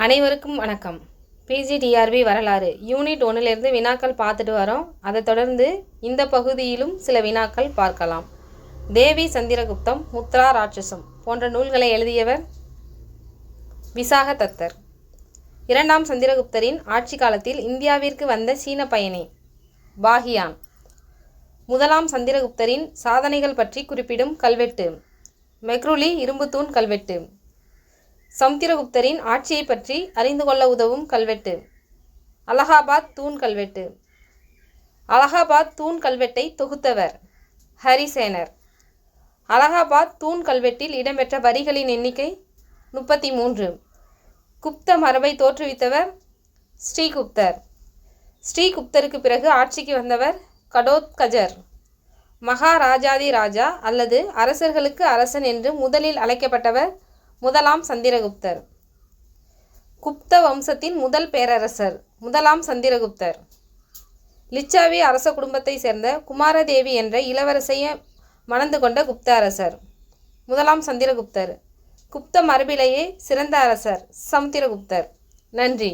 அனைவருக்கும் வணக்கம். பிஜிடிஆர்பி வரலாறு யூனிட் 1லிருந்து வினாக்கள் பார்த்துட்டு வரோம். அதை தொடர்ந்து இந்த பகுதியிலும் சில வினாக்கள் பார்க்கலாம். தேவி சந்திரகுப்தம், முத்ரா ராட்சசம் போன்ற நூல்களை எழுதியவர் விசாக தத்தர். 2ஆம் சந்திரகுப்தரின் ஆட்சி காலத்தில் இந்தியாவிற்கு வந்த சீன பயணி பாகியான். 1ஆம் சந்திரகுப்தரின் சாதனைகள் பற்றி குறிப்பிடும் கல்வெட்டு மெக்ருலி இரும்புத்தூண் கல்வெட்டு. சமுத்திரகுப்தரின் ஆட்சியை பற்றி அறிந்து கொள்ள உதவும் கல்வெட்டு அலகாபாத் தூண் கல்வெட்டு. அலகாபாத் தூண் கல்வெட்டை தொகுத்தவர் ஹரிசேனர். அலகாபாத் தூண் கல்வெட்டில் இடம்பெற்ற வரிகளின் எண்ணிக்கை 33. குப்த மரபை தோற்றுவித்தவர் ஸ்ரீகுப்தர். ஸ்ரீகுப்தருக்கு பிறகு ஆட்சிக்கு வந்தவர் கடோத்கஜர். மகாராஜாதி ராஜா அல்லது அரசர்களுக்கு அரசன் என்று முதலில் அழைக்கப்பட்டவர் 1ஆம் சந்திரகுப்தர். குப்த வம்சத்தின் முதல் பேரரசர் 1ஆம் சந்திரகுப்தர். லிச்சாவி அரச குடும்பத்தை சேர்ந்த குமாரதேவி என்ற இளவரசியை மணந்து கொண்ட குப்த அரசர் 1ஆம் சந்திரகுப்தர். குப்த மரபிலேயே சிறந்த அரசர் சமுத்திரகுப்தர். நன்றி.